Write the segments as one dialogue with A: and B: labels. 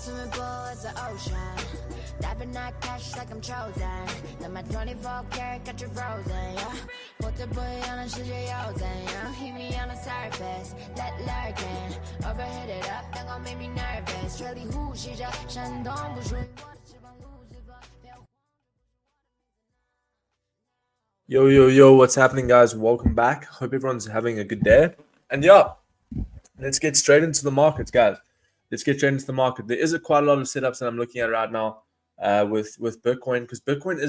A: swimming pool is the ocean. Diving that cash like I'm chosen. Then my 24 karat got you frozen, yeah. Put the boy on a 世界游走, yeah. Hit me on the surface, let lurking. Overhit it up, then gon' make me nervous. 水里呼吸着闪动，不属于我的翅膀，Lucifer。
B: Yo, what's happening, guys? Welcome back. Hope everyone's having a good day. And yeah, let's get straight into the markets, guys. Let's get straight into the market. There is quite a lot of setups that I'm looking at right now with Bitcoin, because Bitcoin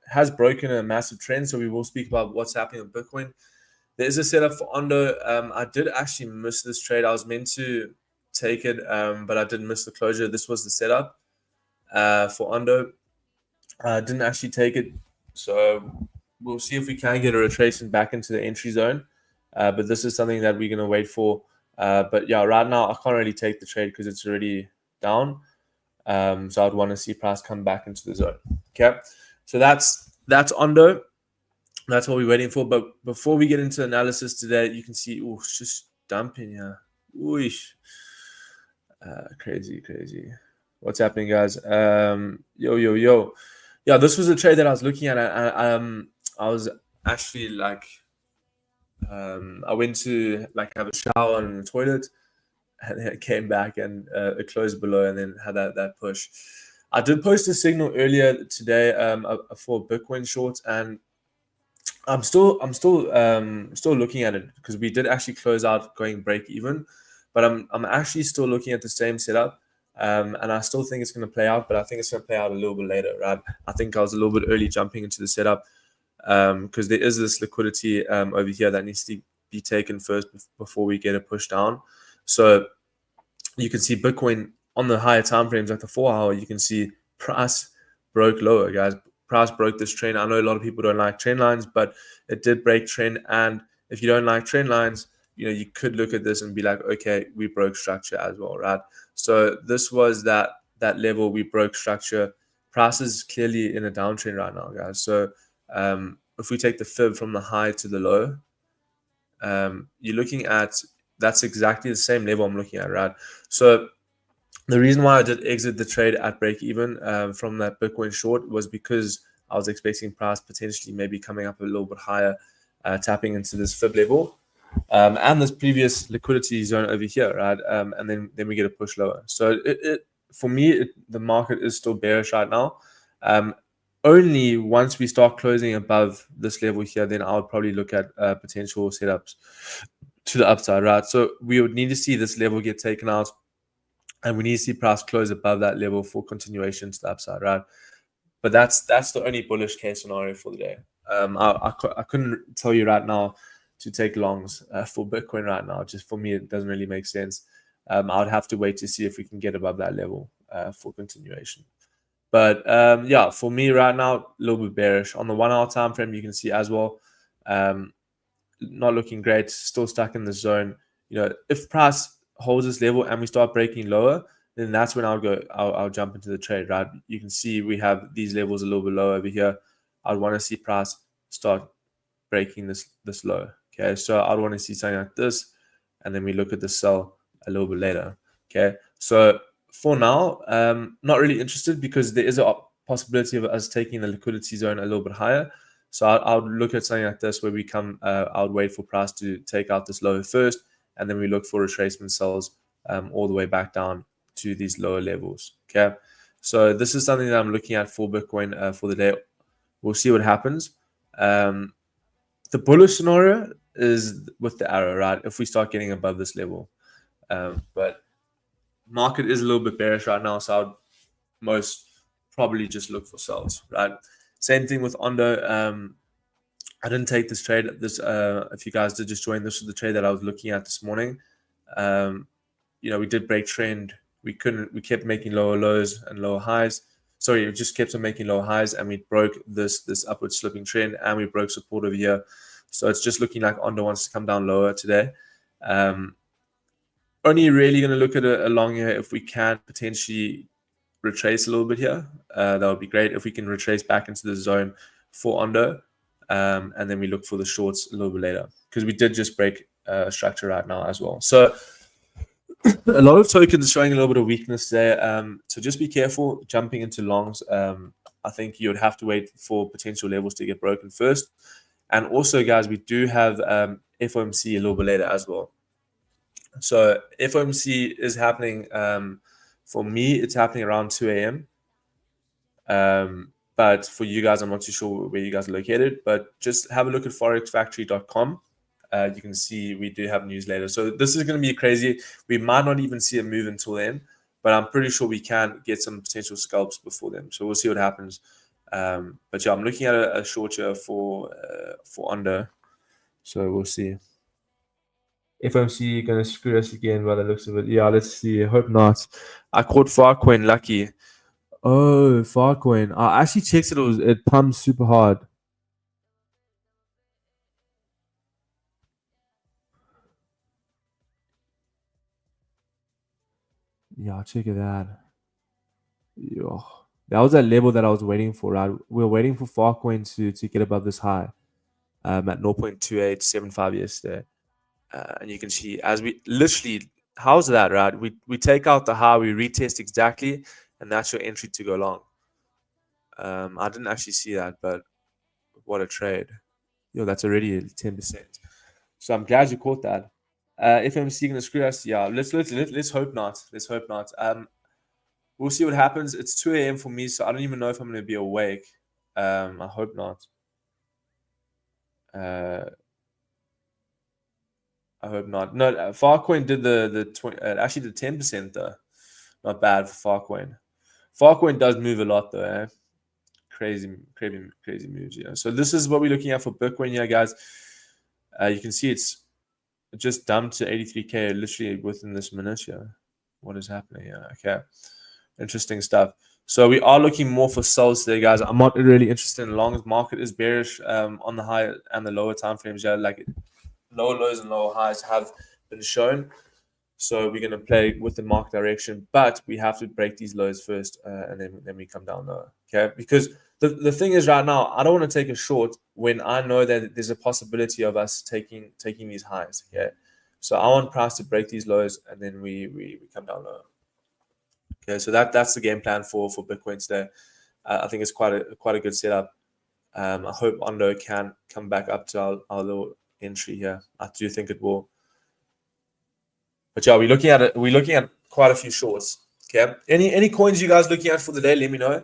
B: has broken a massive trend. So we will speak about what's happening with Bitcoin. There is a setup for Ondo. I did actually miss this trade. I was meant to take it, but I did miss the closure. This was the setup for Ondo. I didn't actually take it. So we'll see if we can get a retracement back into the entry zone. But this is something that we're going to wait for. But yeah, right now, I can't really take the trade because it's already down. So I'd want to see price come back into the zone. Okay. So that's Ondo. That's what we're waiting for. But before we get into analysis today, you can see, it's just dumping here. Crazy. What's happening, guys? Yo. Yeah, this was a trade that I was looking at. I was actually like, I went to like have a shower in the toilet, and then it came back and it closed below, and then had that push. I did post a signal earlier today for Bitcoin shorts, and I'm still looking at it because we did actually close out going break even, but I'm actually still looking at the same setup. And I still think it's going to play out, but I think it's going to play out a little bit later, right? I think I was a little bit early jumping into the setup because there is this liquidity over here that needs to be taken first before we get a push down. So you can see Bitcoin on the higher time frames, like the 4-hour, you can see price broke lower, guys. Price broke this trend. I know a lot of people don't like trend lines, but it did break trend. And if you don't like trend lines, you could look at this and be like, okay, we broke structure as well, right? So this was that level we broke structure. Price is clearly in a downtrend right now, guys. So if we take the fib from the high to the low, you're looking at, that's exactly the same level I'm looking at, right? So the reason why I did exit the trade at break even from that Bitcoin short was because I was expecting price potentially maybe coming up a little bit higher, tapping into this fib level. And this previous liquidity zone over here, right? And then we get a push lower. So for me, the market is still bearish right now. Only once we start closing above this level here, then I would probably look at potential setups to the upside, right? So we would need to see this level get taken out, and we need to see price close above that level for continuation to the upside, right? But that's the only bullish case scenario for the day. I couldn't tell you right now to take longs for Bitcoin right now. Just for me, it doesn't really make sense. I would have to wait to see if we can get above that level for continuation. But yeah, for me right now, a little bit bearish. On the 1-hour time frame, you can see as well, not looking great, still stuck in the zone. If price holds this level and we start breaking lower, then that's when I'll jump into the trade, right? You can see we have these levels a little bit low over here. I'd want to see price start breaking this low. Okay, so I'd want to see something like this, and then we look at the sell a little bit later. Okay, so for now, not really interested because there is a possibility of us taking the liquidity zone a little bit higher. So I would look at something like this where we come, I would wait for price to take out this lower first, and then we look for retracement sells all the way back down to these lower levels. Okay, so this is something that I'm looking at for Bitcoin for the day. We'll see what happens. The bullish scenario is with the arrow, right? If we start getting above this level. But market is a little bit bearish right now, so I'd most probably just look for sells, right? Same thing with Ondo. I didn't take this trade. If you guys did just join, this was the trade that I was looking at this morning. We did break trend. We kept making lower lows and lower highs. Sorry, it just kept on making lower highs, and we broke this upward sloping trend, and we broke support over here. So it's just looking like Ondo wants to come down lower today. Only really going to look at a long here if we can potentially retrace a little bit here. That would be great if we can retrace back into the zone for Ondo, and then we look for the shorts a little bit later because we did just break structure right now as well. So A lot of tokens showing a little bit of weakness there. So just be careful jumping into longs. I think you would have to wait for potential levels to get broken first. And also, guys, we do have FOMC a little bit later as well. So FOMC is happening. For me, it's happening around 2 a.m. But for you guys, I'm not too sure where you guys are located. But just have a look at forexfactory.com. You can see we do have news later. So this is going to be crazy. We might not even see a move until then, but I'm pretty sure we can get some potential scalps before then. So we'll see what happens. But yeah, I'm looking at a short here for under. So we'll see. FMC going to screw us again by the looks of it. Yeah, let's see. I hope not. I caught Farcoin lucky. Oh, Farcoin. I actually checked it. It pumped super hard. Yeah, check it out. Yeah. That was that level that I was waiting for, right? We were waiting for Farcoin to get above this high at 0.2875 yesterday. And you can see as we literally, how's that, right? We take out the high, we retest exactly, and that's your entry to go long. I didn't actually see that, but what a trade. Yo, that's already 10%. So I'm glad you caught that. FMC gonna screw us? Yeah, let's hope not. Let's hope not. We'll see what happens. It's 2 a.m. for me, so I don't even know if I'm gonna be awake. I hope not. I hope not. No, Farcoin did the 20, actually did 10% though. Not bad for Farcoin. Farcoin does move a lot though. Eh? Crazy moves. Yeah. So this is what we're looking at for Bitcoin here, guys. You can see it's just dumped to 83k literally within this minute here. What is happening? Yeah. Okay. Interesting stuff. So we are looking more for sells today, guys. I'm not really interested in longs. Market is bearish on the high and the lower time frames. Yeah, like lower lows and lower highs have been shown. So we're going to play with the market direction, but we have to break these lows first, and then we come down lower. Okay, because the thing is right now, I don't want to take a short when I know that there's a possibility of us taking these highs. Okay, so I want price to break these lows, and then we come down lower. Okay, so that's the game plan for Bitcoin today. I think it's quite a good setup. I hope Ondo can come back up to our little entry here. I do think it will. But yeah, we're looking at it. We're looking at quite a few shorts. Okay. Any coins you guys looking at for the day? Let me know.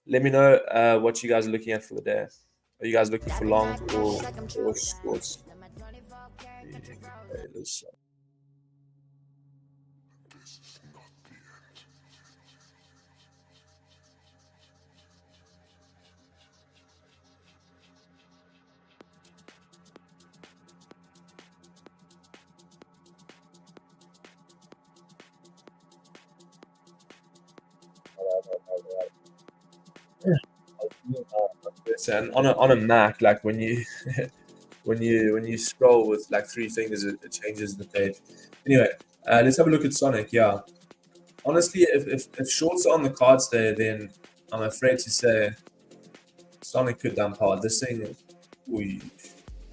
B: Let me know what you guys are looking at for the day. Are you guys looking for longs or shorts? Okay, and on a Mac, like when you when you scroll with like three fingers, it changes the page. Anyway, let's have a look at Sonic. Yeah, honestly, if shorts are on the cards there, then I'm afraid to say Sonic could dump hard. This thing, we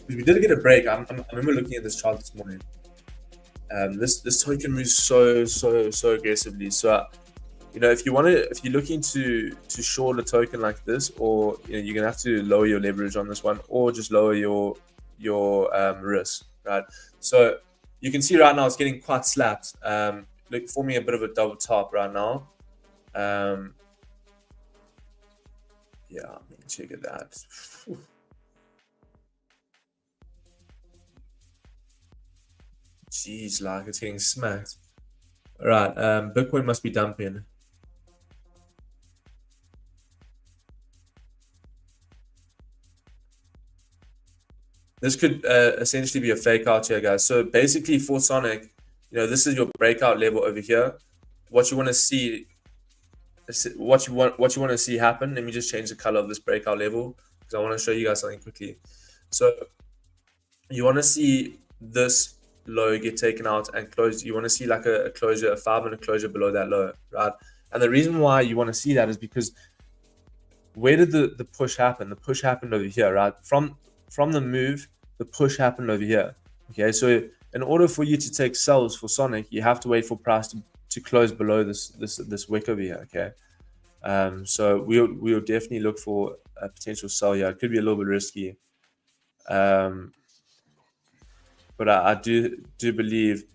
B: did get a break. I remember looking at this chart this morning. This token moves so aggressively. So if you're looking to short a token like this, or you're gonna have to lower your leverage on this one, or just lower your risk, right? So you can see right now it's getting quite slapped. Forming a bit of a double top right now. Yeah, I mean, check it out. Jeez, like it's getting smacked. All right, Bitcoin must be dumping. This could essentially be a fake out here, guys. So basically for Sonic, this is your breakout level over here. What you want to see, what you want to see happen. Let me just change the color of this breakout level because I want to show you guys something quickly. So you want to see this low get taken out and close. You want to see like a closure, a 5-minute closure below that low, right? And the reason why you want to see that is because where did the push happen? The push happened over here, right? From the move, the push happened over here. Okay, so in order for you to take sells for Sonic, you have to wait for price to close below this wick over here. Okay. So we'll definitely look for a potential sell here. It could be a little bit risky, but I do believe,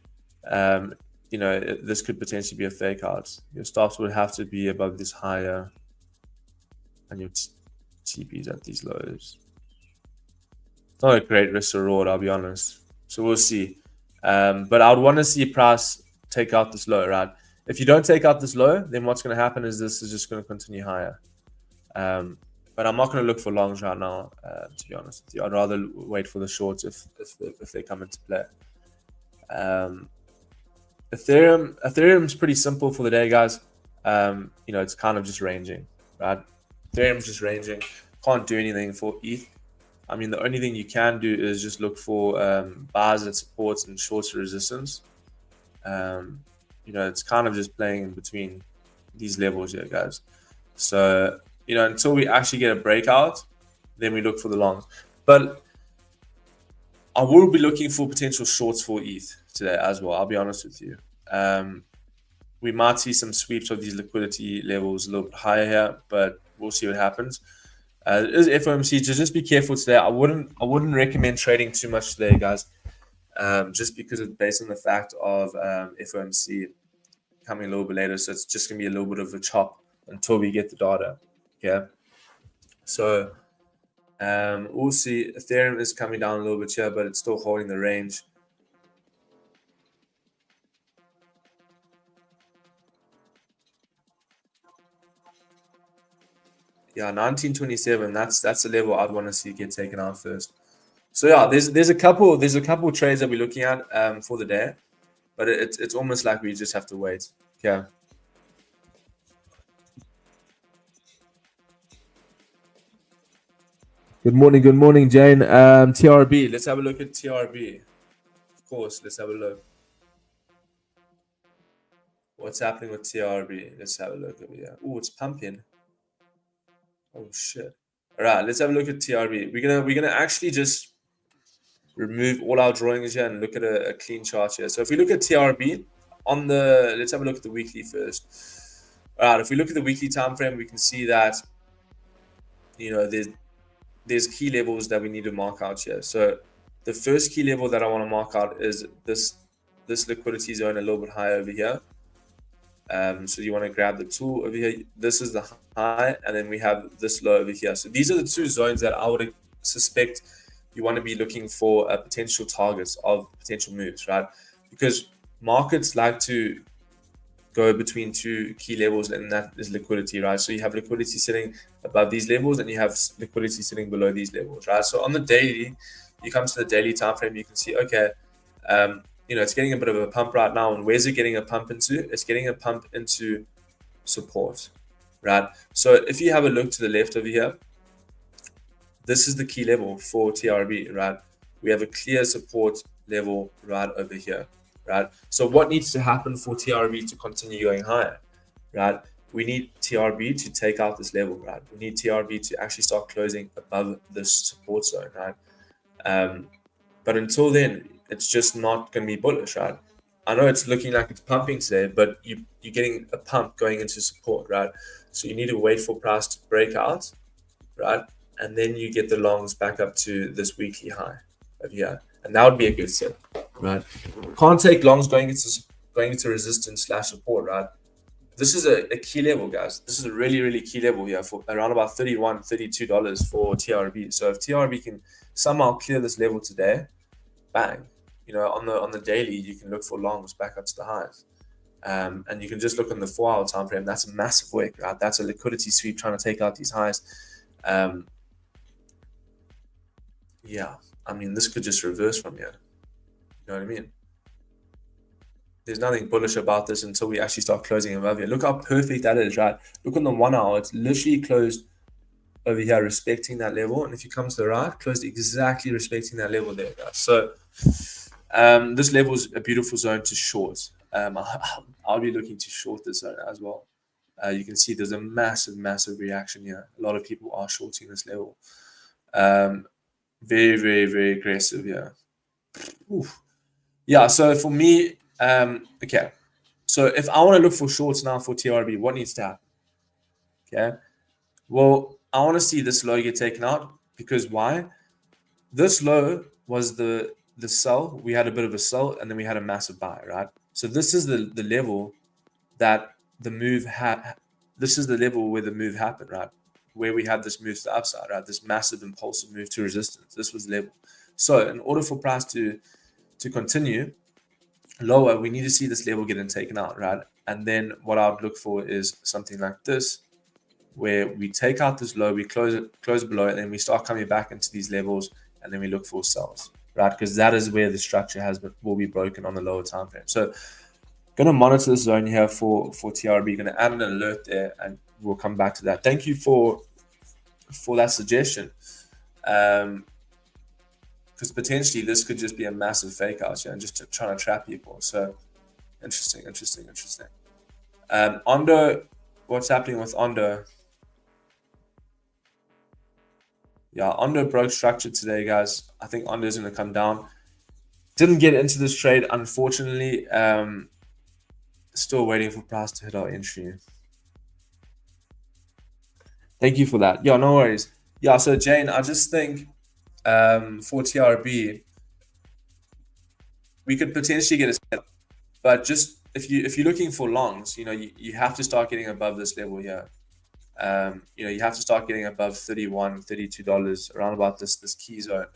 B: this could potentially be a fake out. Your stops would have to be above this higher, and your TPs at these lows. It's not a great risk to reward, I'll be honest. So we'll see. But I would want to see price take out this low, right? If you don't take out this low, then what's going to happen is this is just going to continue higher. But I'm not going to look for longs right now, to be honest with you. I'd rather wait for the shorts if they come into play. Ethereum's pretty simple for the day, guys. It's kind of just ranging, right? Ethereum's just ranging. Can't do anything for ETH. I mean, the only thing you can do is just look for buys at supports and shorts resistance. It's kind of just playing in between these levels here, guys. So, until we actually get a breakout, then we look for the longs. But I will be looking for potential shorts for ETH today as well. I'll be honest with you. We might see some sweeps of these liquidity levels a little bit higher here, but we'll see what happens. It is FOMC, so just be careful today. I wouldn't recommend trading too much today, guys. Just because it's based on the fact of FOMC coming a little bit later, so it's just gonna be a little bit of a chop until we get the data. Yeah. So we'll see. Ethereum is coming down a little bit here, but it's still holding the range. Yeah, 1927. That's the level I'd want to see get taken out first. So yeah, there's a couple trades that we're looking at for the day, but it's almost like we just have to wait. Yeah. Good morning, Jane. TRB. Let's have a look at TRB. Of course, let's have a look. What's happening with TRB? Let's have a look over here. Oh, it's pumping. Oh shit. All right, let's have a look at TRB. We're gonna actually just remove all our drawings here and look at a clean chart here. So if we look at TRB let's have a look at the weekly first. All right, if we look at the weekly time frame, we can see that there's key levels that we need to mark out here. So the first key level that I want to mark out is this liquidity zone a little bit higher over here. So you want to grab the tool over here. This is the high, and then we have this low over here. So these are the two zones that I would suspect you want to be looking for potential targets of potential moves, right? Because markets like to go between two key levels, and that is liquidity, right? So you have liquidity sitting above these levels, and you have liquidity sitting below these levels, right? So on the daily, you come to the daily time frame, you can see, okay, it's getting a bit of a pump right now. And where's it getting a pump into? It's getting a pump into support, right? So if you have a look to the left over here, this is the key level for TRB, right? We have a clear support level right over here, right? So what needs to happen for TRB to continue going higher, right? We need TRB to take out this level, right? We need TRB to actually start closing above this support zone, right? But until then, it's just not going to be bullish, right? I know it's looking like it's pumping today, but you're getting a pump going into support, right? So you need to wait for price to break out, right? And then you get the longs back up to this weekly high over here. And that would be a good set, right? Can't take longs going into resistance / support, right? This is a key level, guys. This is a really, really key level here for around about $31, $32 for TRB. So if TRB can somehow clear this level today, bang. On the daily, you can look for longs back up to the highs. And you can just look on the 4-hour time frame. That's a massive wick, right? That's a liquidity sweep trying to take out these highs. Yeah, I mean, this could just reverse from here. You know what I mean? There's nothing bullish about this until we actually start closing above here. Look how perfect that is, right? Look on the 1 hour. It's literally closed over here, respecting that level. And if you come to the right, closed exactly respecting that level there, guys. So this level is a beautiful zone to short. I'll be looking to short this zone as well. You can see there's a massive reaction here. A lot of people are shorting this level. Very, very, very aggressive here. Oof. Yeah, so for me, okay. So if I want to look for shorts now for TRB, what needs to happen? Okay. Well, I want to see this low get taken out because why? This low was the sell. We had a bit of a sell and then we had a massive buy, right? So this is the level that the move had. This is the level where the move happened, right? Where we had this move to the upside, right? This massive impulsive move to resistance. This was the level. So in order for price to continue lower, we need to see this level getting taken out, right? And then what I would look for is something like this, where we take out this low, we close below, and then we start coming back into these levels, and then we look for sells, right? Because that is where the structure will be broken on the lower time frame. So, going to monitor this zone here for TRB. Going to add an alert there, and we'll come back to that. Thank you for that suggestion. Because potentially this could just be a massive fake out here and just trying to trap people. So interesting. Ondo, what's happening with Ondo? Yeah, Ondo broke structure today, guys. I think Ondo is going to come down. Didn't get into this trade, unfortunately. Still waiting for price to hit our entry. Thank you for that. Yeah, no worries. Yeah, so Jane, I just think for TRB, we could potentially get a setup, but just if you're looking for longs, you have to start getting above this level here. You have to start getting above $31, $32 around about this key zone.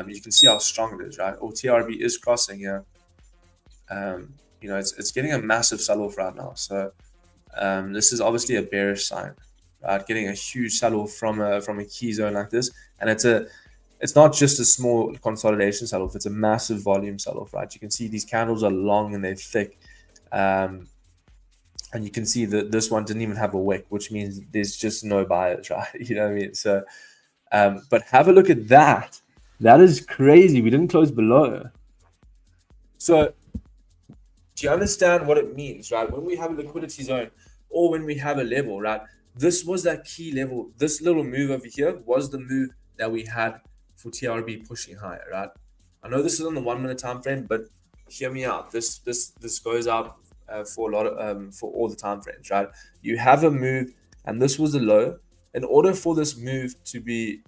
B: You can see how strong it is, right? Or TRB is crossing here. It's getting a massive sell-off right now. So this is obviously a bearish sign, right? Getting a huge sell-off from a key zone like this, and it's not just a small consolidation sell-off; it's a massive volume sell-off, right? You can see these candles are long and they're thick, and you can see that this one didn't even have a wick, which means there's just no buyers, right? You know what I mean? So, but have a look at that. That is crazy. We didn't close below. So do you understand what it means, right? When we have a liquidity zone or when we have a level, right? This was that key level. This little move over here was the move that we had for TRB pushing higher, right? I know this is on the 1 minute time frame, but hear me out. This goes out for a lot of for all the time frames, right? You have a move, and this was the low. In order for this move to be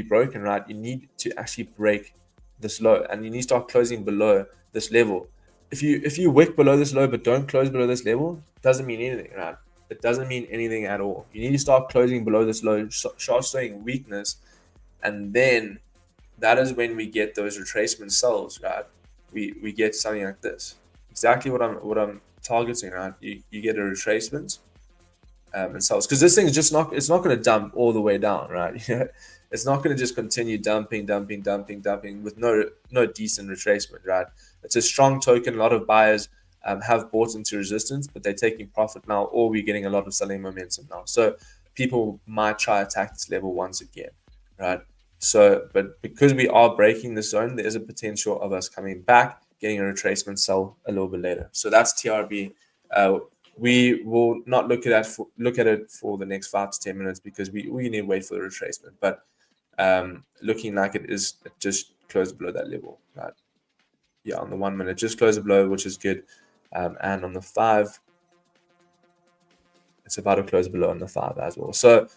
B: broken, right? You need to actually break this low, and you need to start closing below this level. If you wick below this low but don't close below this level, doesn't mean anything, right? It doesn't mean anything at all. You need to start closing below this low, start showing weakness, and then that is when we get those retracement sells, right? We get something like this. Exactly what I'm targeting, right? You get a retracement and sells, because this thing is just not, it's not going to dump all the way down, right? It's not going to just continue dumping with no decent retracement, right? It's a strong token. A lot of buyers have bought into resistance, but they're taking profit now, or we're getting a lot of selling momentum now. So people might try attack this level once again, right? So, but because we are breaking the zone, there is a potential of us coming back, getting a retracement sell a little bit later. So that's TRB. We will not look at it for the next 5 to 10 minutes because we need to wait for the retracement. But looking like it just closed below that level, right? Yeah, on the 1 minute, just closed below, which is good. And on the 5, it's about to close below on the 5 as well. So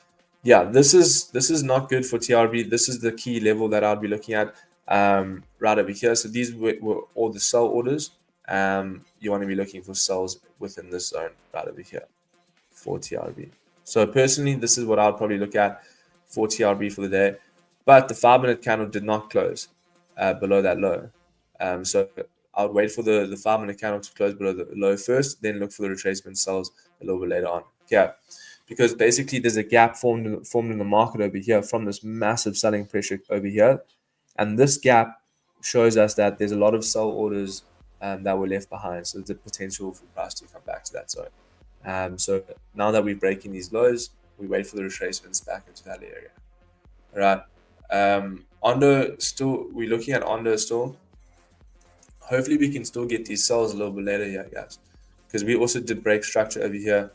B: yeah, this is not good for TRB. This is the key level that I'll be looking at right over here. So these were all the sell orders. You want to be looking for sells within this zone right over here for TRB. So personally, this is what I'll probably look at for TRB for the day. But the 5 minute candle did not close below that low. So I would wait for the 5 minute candle to close below the low first, then look for the retracement sells a little bit later on. Yeah, because basically there's a gap formed in the market over here from this massive selling pressure over here, and this gap shows us that there's a lot of sell orders that were left behind. So there's a potential for price to come back to that zone. So now that we're breaking these lows, we wait for the retracements back into that area. All right. Ondo still, we're looking at Ondo still. Hopefully we can still get these sells a little bit later here, guys, because we also did break structure over here.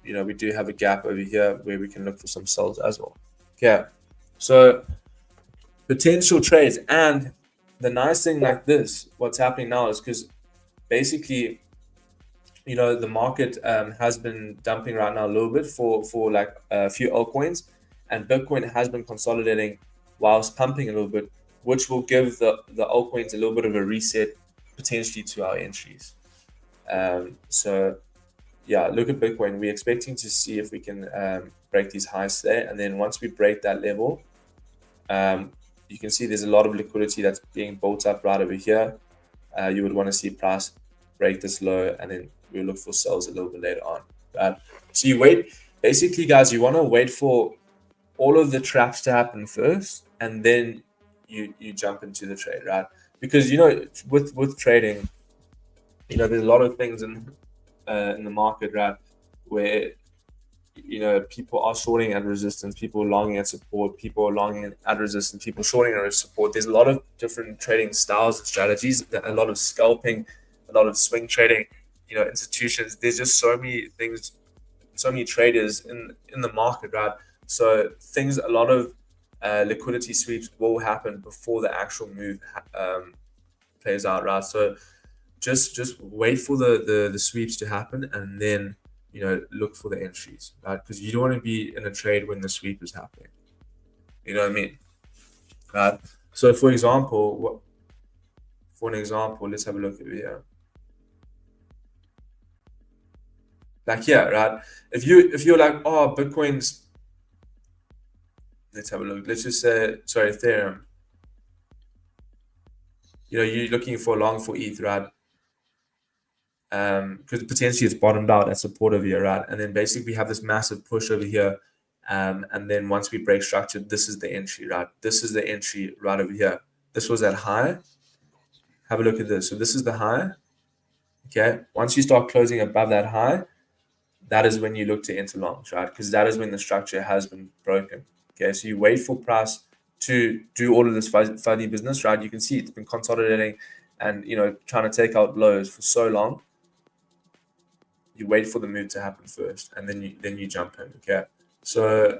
B: We do have a gap over here where we can look for some sells as well. Okay, so potential trades, and the nice thing like this, what's happening now is because basically, the market has been dumping right now a little bit for like a few altcoins, and Bitcoin has been consolidating whilst pumping a little bit, which will give the altcoins a little bit of a reset potentially to our entries. So yeah, look at Bitcoin. We're expecting to see if we can break these highs today, and then once we break that level, you can see there's a lot of liquidity that's being built up right over here. You would want to see price break this low, and then we'll look for sales a little bit later on. Right? So you wait. Basically, guys, you want to wait for all of the traps to happen first, and then you jump into the trade, right? Because with trading, there's a lot of things in the market, right, where people are shorting at resistance, people are longing at support, people are longing at resistance, people shorting at support. There's a lot of different trading styles and strategies, a lot of scalping, a lot of swing trading, institutions. There's just so many things, so many traders in the market, right? So a lot of liquidity sweeps will happen before the actual move plays out, right? So just wait for the sweeps to happen, and then look for the entries, right? Because you don't want to be in a trade when the sweep is happening. You know what I mean? Right. So for an example, let's have a look at here. Like here, right? If you're like, oh, Bitcoin's, let's have a look. Let's just say, sorry, Ethereum. You're looking for long for ETH, right? Because potentially it's bottomed out at support over here, right? And then basically we have this massive push over here. And then once we break structure, this is the entry, right? This is the entry right over here. This was at high. Have a look at this. So this is the high. Okay. Once you start closing above that high, that is when you look to enter longs, right? Because that is when the structure has been broken. Okay. So you wait for price to do all of this funny business, right? You can see it's been consolidating and trying to take out lows for so long. You wait for the move to happen first, and then you jump in. Okay. So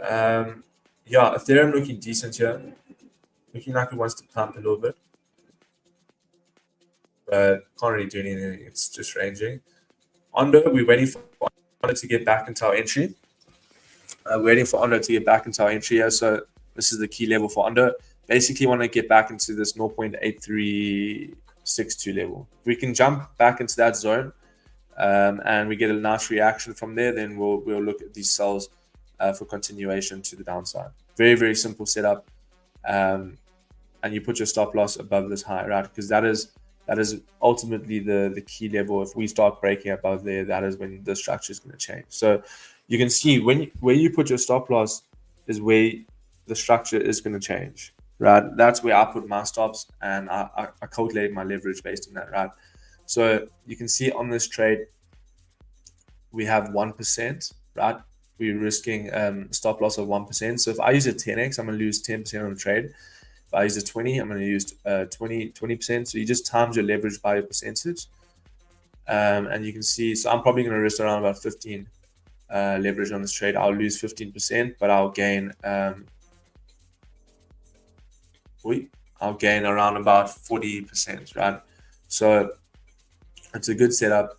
B: yeah, Ethereum looking decent here, looking like it wants to pump a little bit, but can't really do anything. It's just ranging. Ondo, we're waiting for Ondo to get back into our entry. Waiting for Ondo to get back into our entry here. So this is the key level for Ondo. Basically, want to get back into this 0.8362 level. If we can jump back into that zone, and we get a nice reaction from there, then we'll look at these sells for continuation to the downside. Very, very simple setup. And you put your stop loss above this high, right? Because that is ultimately the key level. If we start breaking above there, that is when the structure is going to change. So you can see where you put your stop loss is where the structure is going to change, right? That's where I put my stops, and I calculate my leverage based on that, right? So you can see on this trade, we have 1%, right? We're risking stop loss of 1%. So if I use a 10x, I'm going to lose 10% on the trade. If I use a 20, I'm going to use 20%. So you just times your leverage by your percentage. And you can see, so I'm probably going to risk around about 15 leverage on this trade. I'll lose 15%, but I'll gain around about 40%, right? So it's a good setup.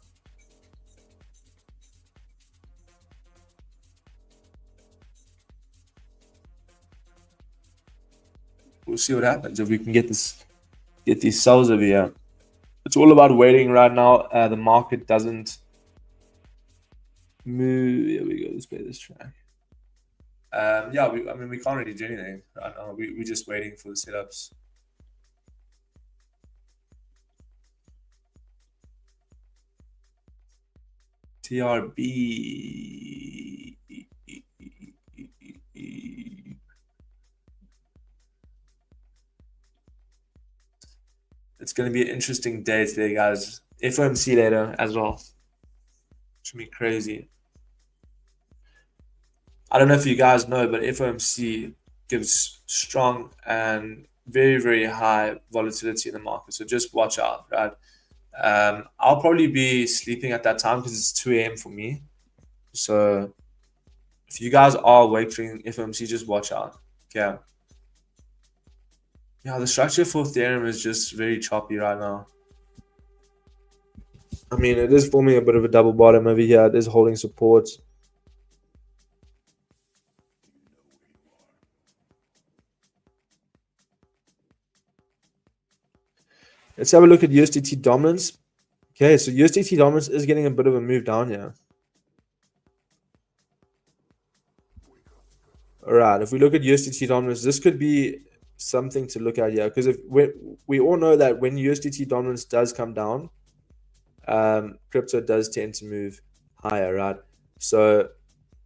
B: We'll see what happens if we can get these sells over here. It's all about waiting right now. The market doesn't move. Here we go. Let's play this track. Yeah, we can't really do anything right now. We're just waiting for the setups. TRB. It's going to be an interesting day today, guys. FOMC later as well. It's going to be crazy. I don't know if you guys know, but FOMC gives strong and very, very high volatility in the market. So just watch out, right? I'll probably be sleeping at that time because it's 2 a.m. for me. So if you guys are awake during FOMC, just watch out. Okay. Yeah, the structure for Ethereum is just very choppy right now. I mean, it is forming a bit of a double bottom over here. It is holding support. Let's have a look at USDT dominance. Okay, so USDT dominance is getting a bit of a move down here. All right, if we look at USDT dominance, this could be something to look at here, because if we all know that when USDT dominance does come down, crypto does tend to move higher, right? So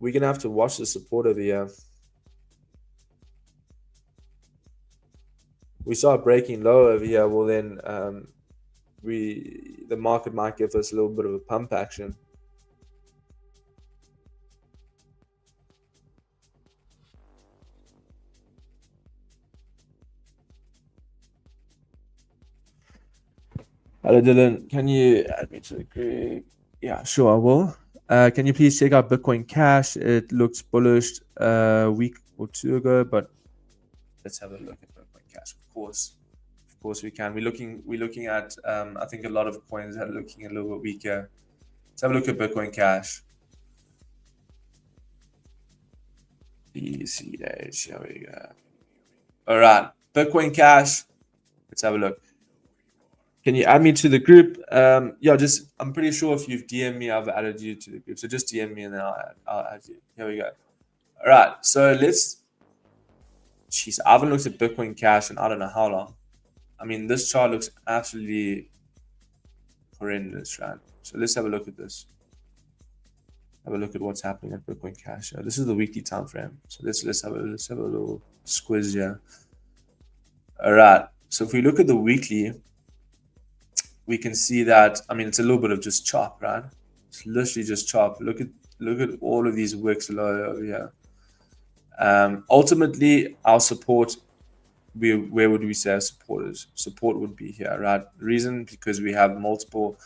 B: we're gonna have to watch the support over here. We start breaking low over here, well then the market might give us a little bit of a pump action. Hello, Dylan. Can you add me to the group? Yeah, sure, I will. Can you please check out Bitcoin Cash? It looks bullish a week or two ago, but let's have a look at Bitcoin Cash. Of course, we can. We're looking at. I think a lot of coins are looking a little bit weaker. Let's have a look at Bitcoin Cash. BCH. Here we go. All right, Bitcoin Cash. Let's have a look. Can you add me to the group? Yeah, just I'm pretty sure if you've DM'd me, I've added you to the group. So just DM me and then I'll add you. Here we go. All right, so let's. Jeez, I haven't looked at Bitcoin Cash in I don't know how long. I mean, this chart looks absolutely horrendous, right? So let's have a look at this. Have a look at what's happening at Bitcoin Cash. This is the weekly time frame. So let's have a little squiz here. All right. So if we look at the weekly, we can see that, I mean, it's a little bit of just chop, right? It's literally just chop. Look at all of these wicks over here. Ultimately, our support, where would we say our support is? Support would be here, right? The reason, because we have multiple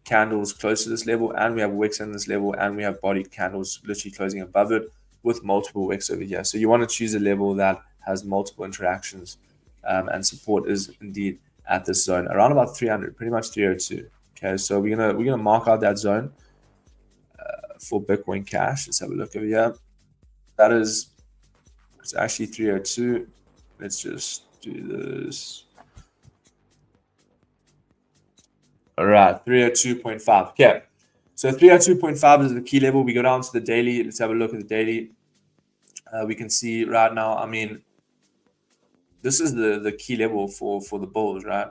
B: candles close to this level, and we have wicks in this level, and we have bodied candles literally closing above it with multiple wicks over here. So you want to choose a level that has multiple interactions, and support is indeed at this zone around about 300, pretty much 302. Okay, so we're gonna mark out that zone for Bitcoin Cash. Let's have a look over here. That is, it's actually 302. Let's just do this. All right, 302.5. Okay, so 302.5 is the key level. We go down to the daily. Let's have a look at the daily. We can see right now, I mean, this is the key level for the bulls, right?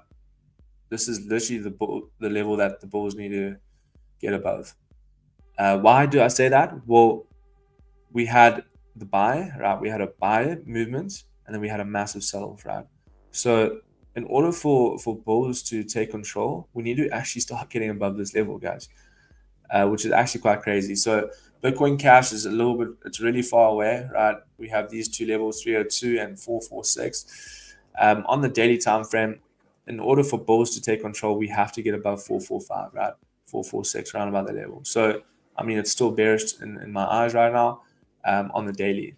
B: This is literally the level that the bulls need to get above. Why do I say that? Well, we had the buy, right? We had a buy movement, and then we had a massive sell-off, right? So in order for bulls to take control, we need to actually start getting above this level, guys, which is actually quite crazy. So Bitcoin Cash is a little bit, it's really far away, right? We have these two levels, 302 and 446. On the daily time frame, in order for bulls to take control, we have to get above 445, right? 446, around about the level. So, I mean, it's still bearish in my eyes right now on the daily.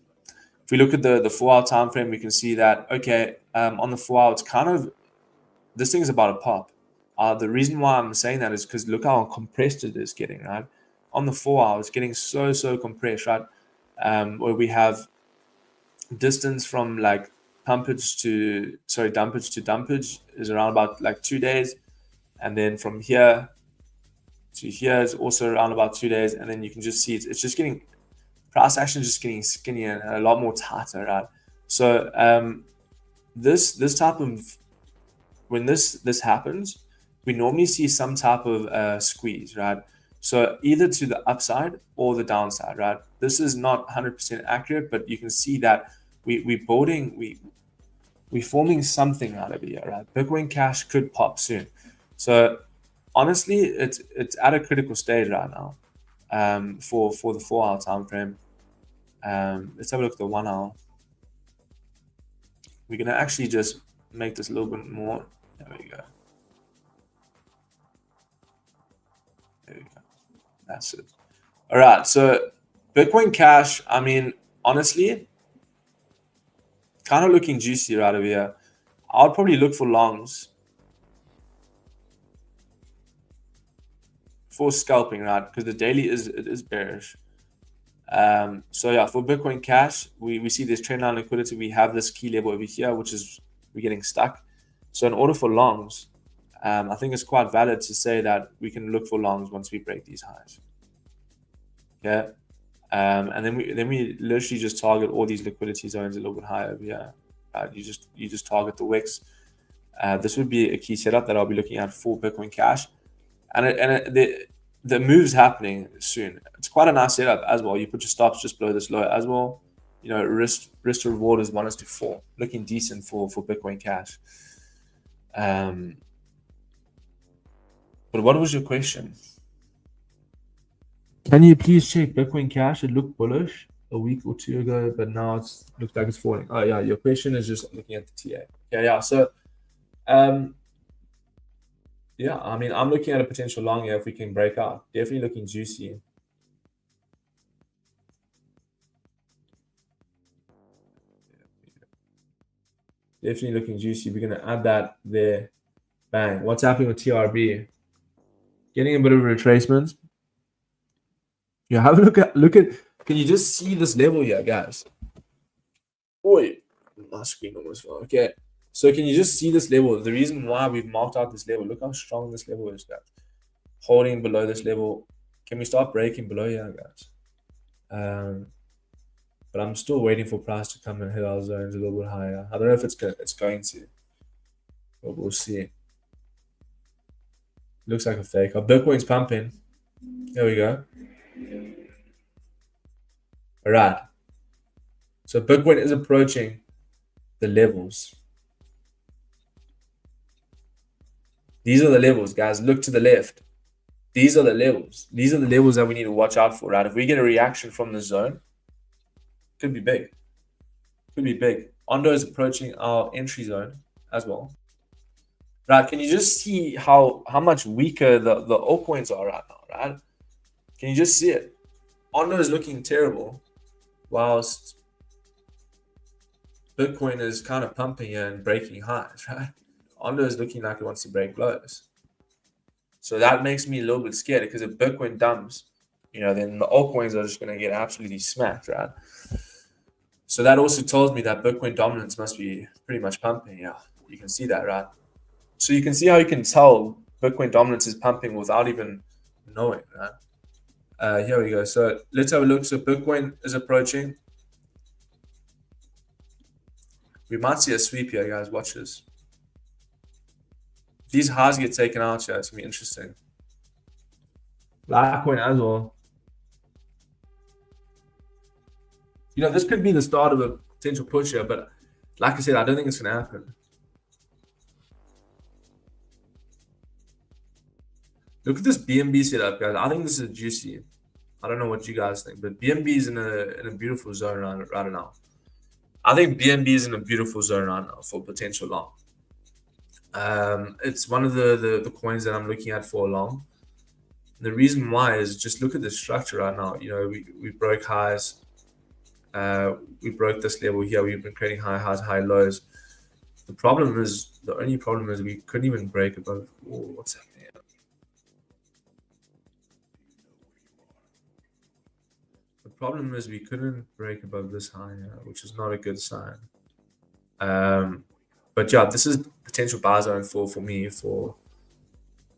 B: If we look at the 4-hour time frame, we can see that, okay, on the 4-hour, it's kind of, this thing is about a pop. The reason why I'm saying that is because look how compressed it is getting, right? On the 4-hour, it's getting so compressed, right? Where we have distance from like dumpage to dumpage is around about like 2 days, and then from here to here is also around about 2 days, and then you can just see it's just getting, price action is just getting skinnier and a lot more tighter, right? So this type of, when this happens, we normally see some type of squeeze, right? So either to the upside or the downside, right? This is not 100% accurate, but you can see that we're forming something out of here, right? Bitcoin Cash could pop soon. So honestly, it's at a critical stage right now for the 4-hour time frame. Let's have a look at the 1-hour. We're gonna actually just make this a little bit more. There we go. There we go. That's it. All right. So Bitcoin Cash, I mean, honestly, kind of looking juicy right over here. I'll probably look for longs for scalping, right? Because the daily is bearish. So yeah, for Bitcoin Cash, we see this trend line liquidity. We have this key level over here, which is we're getting stuck. So in order for longs, I think it's quite valid to say that we can look for longs once we break these highs. Yeah. And then we literally just target all these liquidity zones a little bit higher over here. You just target the wicks. This would be a key setup that I'll be looking at for Bitcoin Cash, and the move's happening soon. It's quite a nice setup as well. You put your stops just below this low as well. You know, risk to reward is 1:4, looking decent for Bitcoin Cash. But what was your question? Can you please check Bitcoin Cash? It looked bullish a week or two ago, but now it looks like it's falling. Oh yeah, your question is just looking at the TA. Yeah. So, yeah, I mean, I'm looking at a potential long here if we can break out. Definitely looking juicy. Definitely looking juicy. We're gonna add that there. Bang. What's happening with TRB? Getting a bit of a retracement. Yeah, have a look at. Can you just see this level here, guys? Wait, my screen almost fell. Okay, so can you just see this level? The reason why we've marked out this level. Look how strong this level is, guys. Holding below this level. Can we start breaking below here, guys? But I'm still waiting for price to come and hit our zones a little bit higher. I don't know if it's going to, but we'll see. Looks like a fake. Our Bitcoin's pumping. There we go. All right. So Bitcoin is approaching the levels. These are the levels, guys. Look to the left. These are the levels. These are the levels that we need to watch out for, right? If we get a reaction from the zone, could be big. Could be big. Ondo is approaching our entry zone as well. Right? Can you just see how much weaker the altcoins are right now, right? Can you just see it? Ondo is looking terrible, whilst Bitcoin is kind of pumping and breaking highs, right? Ondo is looking like it wants to break lows. So that makes me a little bit scared because if Bitcoin dumps, you know, then the altcoins are just going to get absolutely smacked, right? So that also tells me that Bitcoin dominance must be pretty much pumping. Yeah, you can see that, right? So you can see how you can tell Bitcoin dominance is pumping without even knowing, right? Here we go. So let's have a look. So Bitcoin is approaching. We might see a sweep here, guys. Watch this. These highs get taken out here. It's going to be interesting. Litecoin as well. You know, this could be the start of a potential push here, but like I said, I don't think it's going to happen. Look at this BNB setup, guys. I think this is juicy. I don't know what you guys think, but BNB is in a beautiful zone right now. I think BNB is in a beautiful zone right now for potential long. It's one of the coins that I'm looking at for a long. The reason why is just look at the structure right now. You know, we broke highs. We broke this level here. We've been creating high highs, high lows. The only problem is we couldn't even break above. Oh, what's happening? The problem is we couldn't break above this high, which is not a good sign. But yeah, this is potential buy zone for me for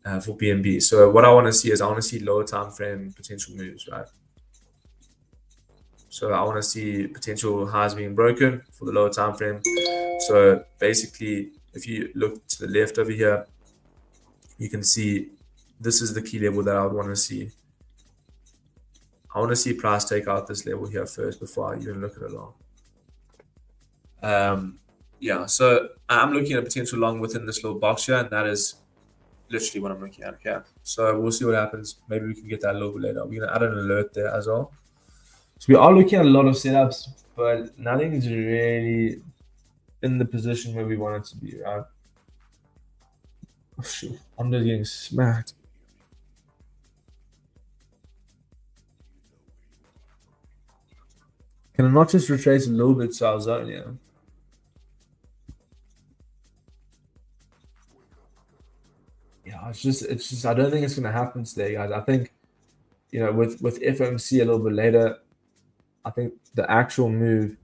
B: BNB. So what I want to see is I want to see lower time frame potential moves, right? So I want to see potential highs being broken for the lower time frame. So basically, if you look to the left over here, you can see this is the key level that I would want to see. I want to see price take out this level here first before I even look at it long. Yeah, so I'm looking at a potential long within this little box here, and that is literally what I'm looking at. Okay, so we'll see what happens. Maybe we can get that a little bit later. We're gonna add an alert there as well. So we are looking at a lot of setups, but nothing is really in the position where we want it to be, right? Oh, shoot. I'm just getting smacked. Can I not just retrace a little bit to our zone, yeah? it's just I don't think it's gonna happen today, guys. I think with FMC a little bit later, I think the actual move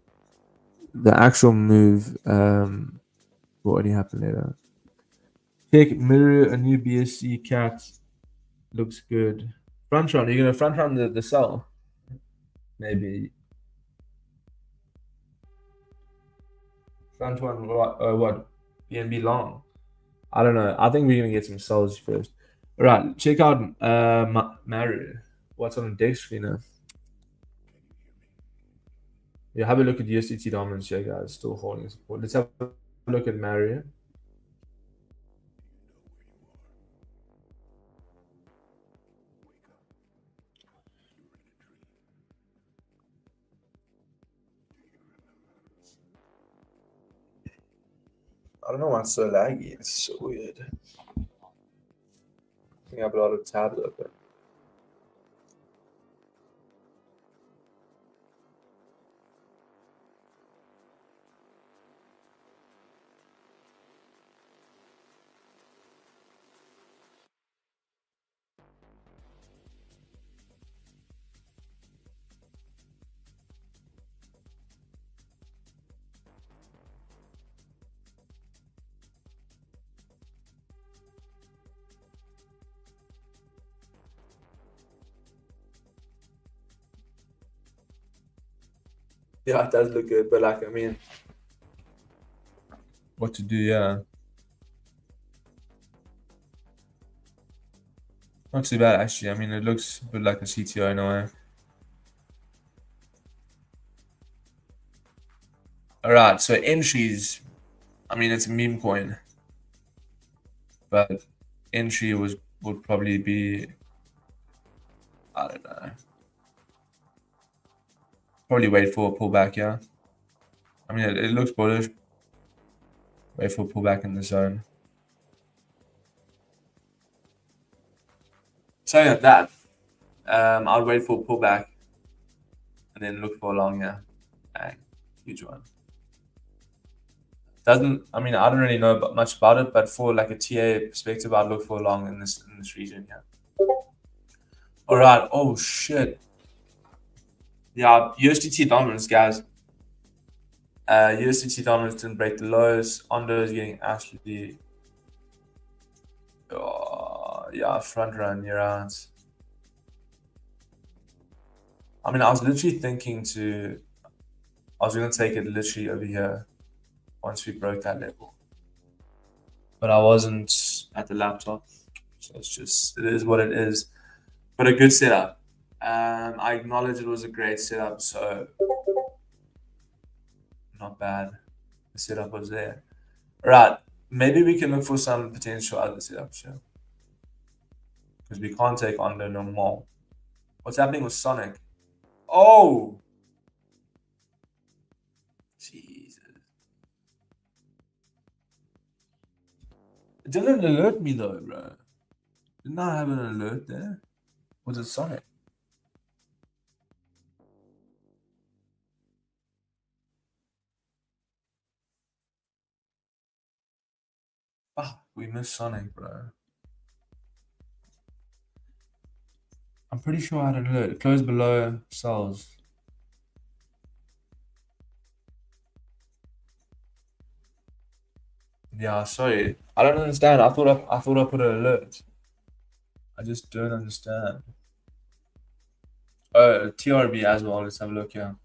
B: will only happen later. Pick mirror a new BSC cat looks good. Front run, you're gonna front run the cell maybe. Front run what? BNB long. I don't know. I think we're gonna get some cells first. All right, check out Maru. What's on the deck screen now? Yeah, have a look at USDT dominance here, guys. Still holding support. Let's have a look at Maru. I don't know why it's so laggy. It's so weird. I think I have a lot of tabs open. Yeah, it does look good, but like I mean, what to do? Yeah, not too bad actually. I mean, it looks a bit like a CTO in a way. All right, so entries. I mean, it's a meme coin, but entry would probably be, I don't know. Probably wait for a pullback. Yeah, I mean, it looks bullish. Wait for a pullback in the zone. So yeah, that. I'll wait for a pullback and then look for a long. Yeah, bang, huge one. Doesn't I mean I don't really know much about it, but for like a TA perspective, I'd look for a long in this region. Yeah. All right. Oh shit. Yeah, USDT dominance, guys. USDT dominance didn't break the lows. Ondo is getting absolutely. Oh, yeah, front run. You're out. I mean, I was literally thinking I was gonna take it literally over here once we broke that level, but I wasn't at the laptop, so it is what it is. But a good setup. I acknowledge it was a great setup, so not bad. The setup was there. Right. Maybe we can look for some potential other setups here. Because we can't take on the normal. What's happening with Sonic? Oh! Jesus. It didn't alert me though, bro. Didn't I have an alert there? Was it Sonic? Ah, we missed Sonic, bro. I'm pretty sure I had an alert. Close below cells. Yeah, sorry. I don't understand. I thought I put an alert. I just don't understand. Oh, TRB as well. Let's have a look here.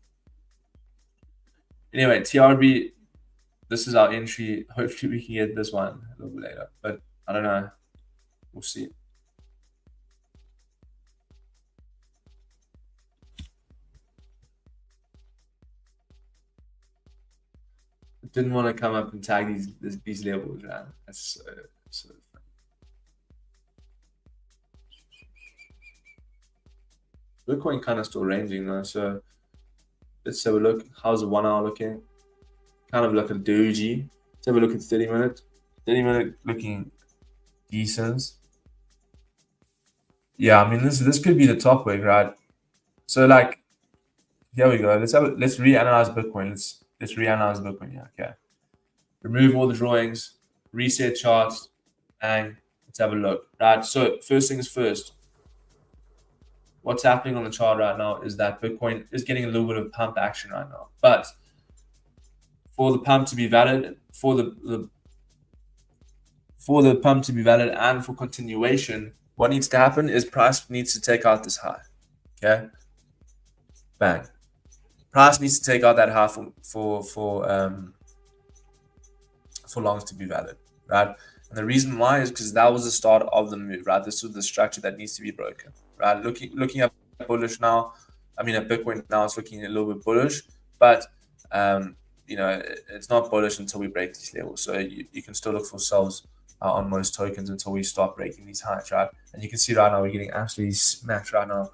B: Anyway, TRB. This is our entry. Hopefully, we can get this one a little bit later. But I don't know. We'll see. Didn't want to come up and tag these levels, man. That's so funny. Bitcoin kind of still ranging though, so let's have a look. How's the 1 hour looking? Kind of like a doji. Let's have a look at 30 minutes. 30 minute looking decent. Yeah, I mean this could be the top wig, right? So like here we go. Let's reanalyze Bitcoin. Let's reanalyze Bitcoin. Yeah, okay. Remove all the drawings, reset charts, and Let's have a look. Right. So first things first, what's happening on the chart right now is that Bitcoin is getting a little bit of pump action right now. But for the pump to be valid, for the pump to be valid and for continuation, what needs to happen is price needs to take out this high. Okay. Bang. Price needs to take out that high for longs to be valid, right? And the reason why is because that was the start of the move, right? This was the structure that needs to be broken, right? Looking at bullish now, I mean at Bitcoin now, it's looking a little bit bullish, but it's not bullish until we break these levels. So you can still look for sells on most tokens until we start breaking these highs, right? And you can see right now we're getting absolutely smacked right now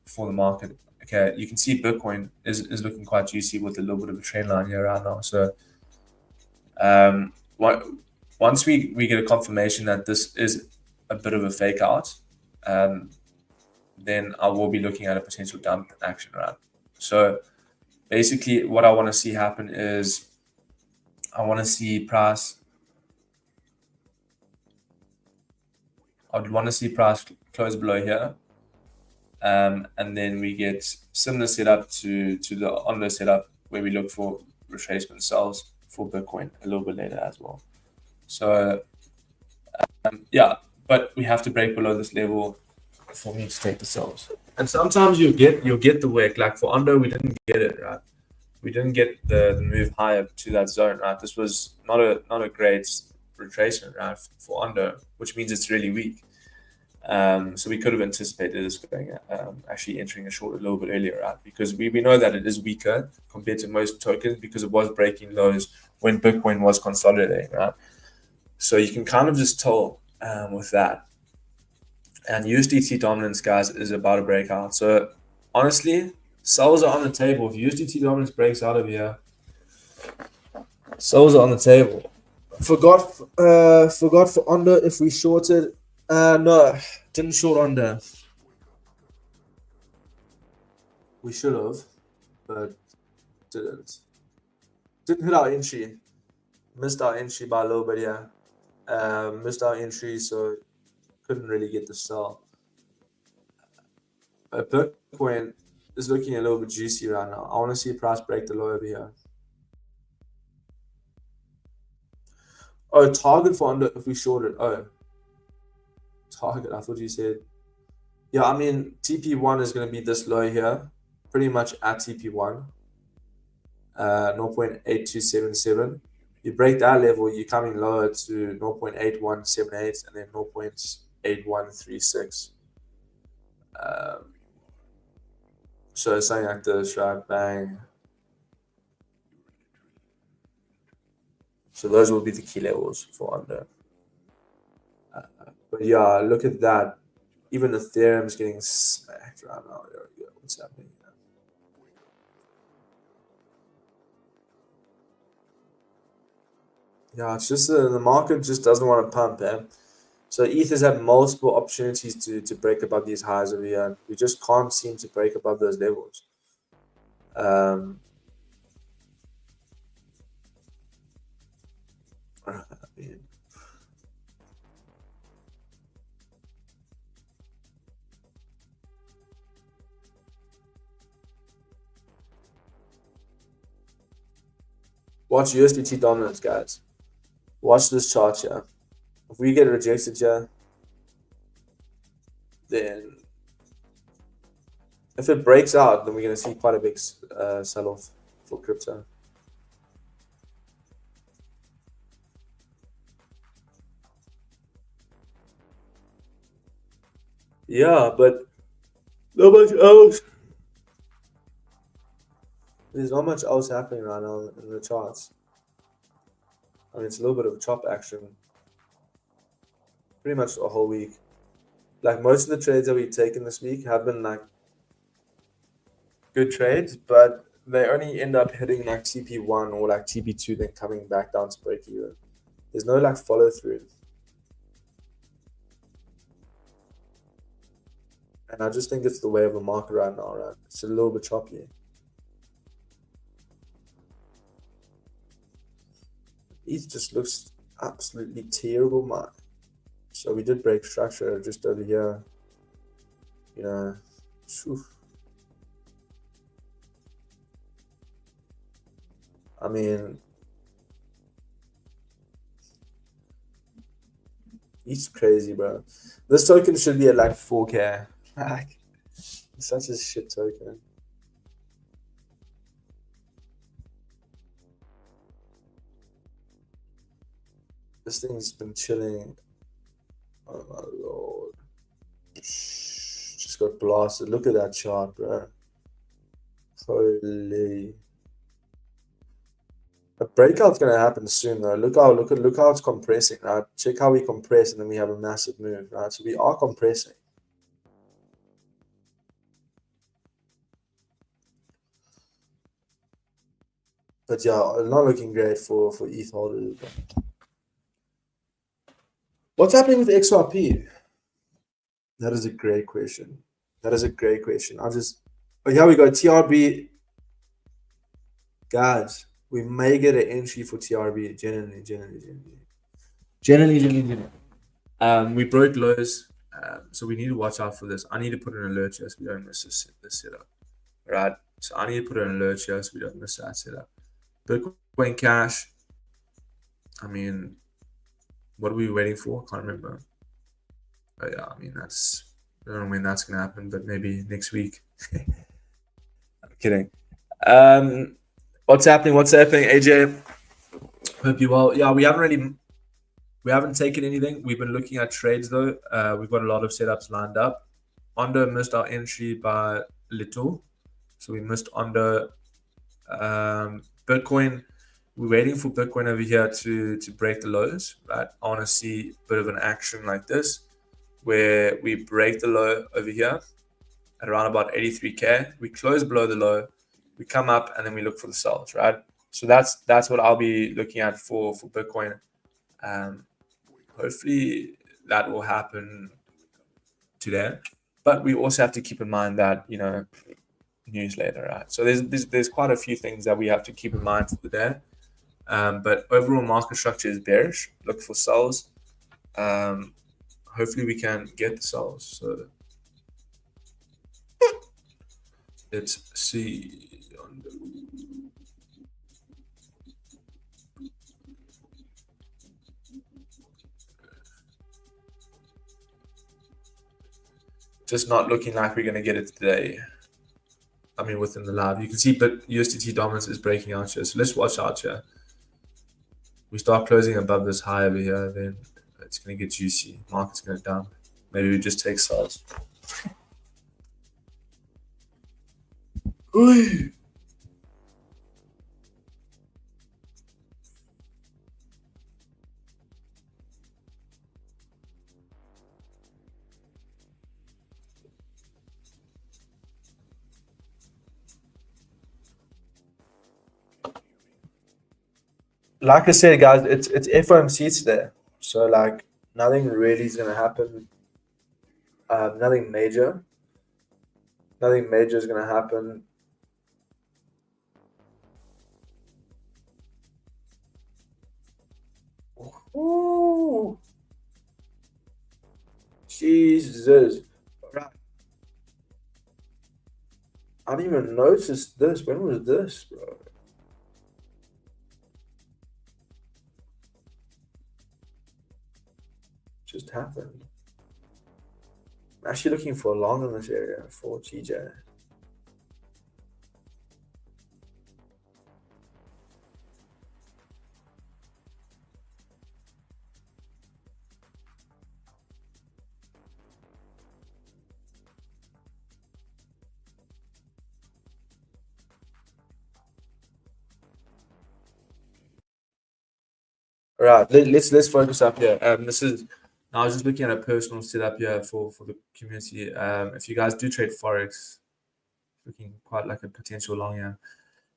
B: for the market. Okay, you can see Bitcoin is looking quite juicy with a little bit of a trend line here right now. So once we get a confirmation that this is a bit of a fake out, then I will be looking at a potential dump action, right? So basically what I want to see happen is I want to see price close below here. And then we get similar setup to the Ondo setup where we look for retracement sells for Bitcoin a little bit later as well. So yeah, but we have to break below this level for me to take the sells. And sometimes you'll get the wick. Like for Ondo, we didn't get it, right? We didn't get the move higher to that zone, right? This was not a great retracement, right, for Ondo, which means it's really weak. So we could have anticipated this going actually entering a short a little bit earlier, right? Because we know that it is weaker compared to most tokens because it was breaking lows when Bitcoin was consolidating, right? So you can kind of just tell with that. And USDT dominance, guys, is about to break out. So honestly, sells are on the table. If USDT dominance breaks out of here, sells are on the table. Forgot for Ondo if we shorted. No, didn't short Ondo. We should have, but didn't. Didn't hit our entry. Missed our entry by a little bit, yeah. Missed our entry, so couldn't really get the sell. But Bitcoin is looking a little bit juicy right now. I want to see a price break the low over here. Oh, target for Ondo if we shorted. Oh, target. I thought you said. Yeah, I mean, TP1 is going to be this low here. Pretty much at TP1. 0.8277. You break that level, you're coming lower to 0.8178 and then 0.8136. So something like this, right? Bang. So those will be the key levels for Ondo. But yeah, look at that. Even Ethereum's getting smacked right now. There we go. What's happening here? Yeah, it's just the market just doesn't want to pump, eh? So ETH has had multiple opportunities to break above these highs over here. We just can't seem to break above those levels. Watch USDT dominance, guys. Watch this chart here. If we get rejected here, then if it breaks out, then we're going to see quite a big sell-off for crypto. Yeah, but not much else. There's not much else happening right now in the charts. I mean, it's a little bit of a chop action. Pretty much the whole week. Like most of the trades that we've taken this week have been like good trades, but they only end up hitting like TP1 or like TP2, then coming back down to break even. There's no like follow through. And I just think it's the way of the market right now, right? It's a little bit choppy. It just looks absolutely terrible, man. So we did break structure just over here. You know, phew. I mean, he's crazy, bro. This token should be at like 4K. Like, it's such a shit token. This thing's been chilling. Oh my lord. Just got blasted. Look at that chart, bro. Holy. A breakout's gonna happen soon though. Look how it's compressing, right? Check how we compress and then we have a massive move, right? So we are compressing. But yeah, not looking great for ETH holders. What's happening with XRP? That is a great question. That is a great question. Oh, here we go. TRB, guys. We may get an entry for TRB. Genuinely. We broke lows, so we need to watch out for this. I need to put an alert here so we don't miss this setup. Right. So I need to put an alert here so we don't miss that setup. Bitcoin Cash. I mean, what are we waiting for? Can't remember. But yeah, I mean I don't know when that's gonna happen, but maybe next week. I'm kidding. What's happening? What's happening, AJ? Hope you well. Yeah, we haven't taken anything. We've been looking at trades though. We've got a lot of setups lined up. Ondo missed our entry by little, so we missed Ondo. Bitcoin, we're waiting for Bitcoin over here to break the lows. Right, I want to see a bit of an action like this, where we break the low over here at around about 83K. We close below the low, we come up, and then we look for the sells. Right, so that's what I'll be looking at for Bitcoin. Hopefully that will happen today. But we also have to keep in mind that, news later, right? So there's quite a few things that we have to keep in mind for the day. But overall market structure is bearish. Look for sells. Hopefully we can get the sells. So let's see. Just not looking like we're going to get it today. I mean, within the live, you can see, but USDT dominance is breaking out here. So let's watch out here. We start closing above this high over here, then it's going to get juicy. Market's going to dump. Maybe we just take size. Like I said, guys, it's FOMC today, so like nothing really is gonna happen. Nothing major. Nothing major is gonna happen. Ooh, Jesus! Right. I didn't even notice this. When was this, bro? Just happened. I'm actually looking for a long in this area for GJ. All right, let's focus up here. This is I was just looking at a personal setup here for the community. If you guys do trade forex, looking quite like a potential long here.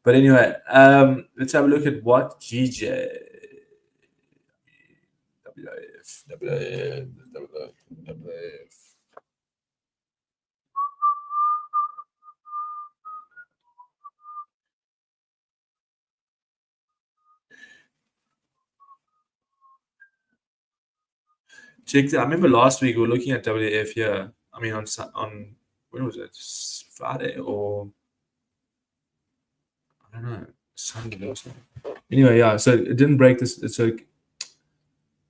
B: But anyway, let's have a look at what GJ WIF. check that. I remember last week we were looking at WF here. I mean, on when was it? Friday or I don't know, Sunday or something. Anyway, yeah. So it didn't break this. So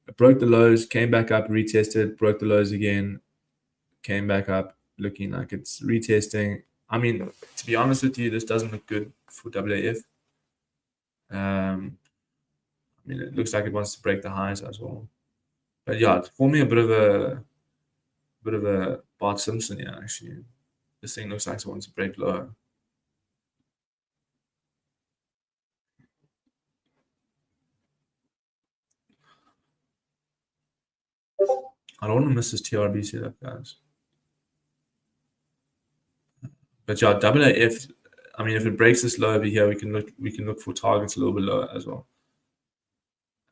B: it broke the lows, came back up, retested, broke the lows again, came back up, looking like it's retesting. I mean, to be honest with you, this doesn't look good for WAF. I mean, it looks like it wants to break the highs as well. But yeah, it's forming a bit of a Bart Simpson here. Actually, this thing looks like it wants to break lower. I don't want to miss this TRB setup, guys. But yeah, WAF. I mean, if it breaks this low over here, we can look for targets a little bit lower as well.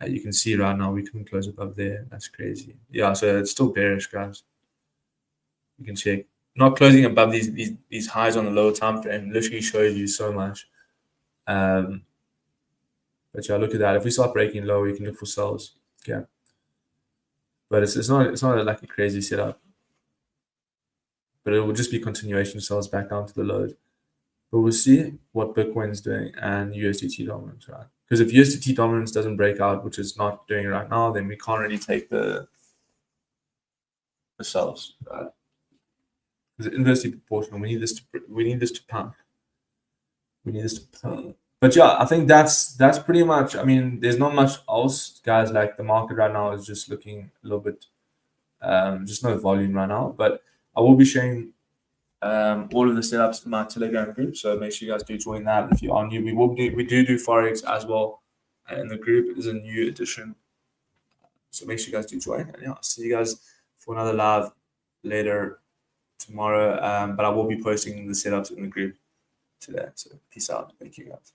B: You can see right now we couldn't close above there. That's crazy. Yeah, so it's still bearish, guys. You can check. Not closing above these highs on the lower time frame literally shows you so much. But yeah, look at that. If we start breaking low, we can look for sells. Yeah. But it's not like a crazy setup. But it will just be continuation sells back down to the lows. But we'll see what Bitcoin's doing and USDT dominance, right? Because if USDT dominance doesn't break out, which it's not doing right now, then we can't really take the sells, right? Because inversely proportional. We need this to pump. We need this to pump. But yeah, I think that's pretty much. I mean, there's not much else, guys. Like the market right now is just looking a little bit, just no volume right now. But I will be sharing all of the setups in my Telegram group, so make sure you guys do join that. If you are new, we do forex as well, and the group is a new addition. So make sure you guys do join. And yeah, I'll see you guys for another live later tomorrow. But I will be posting the setups in the group today. So peace out. Thank you guys.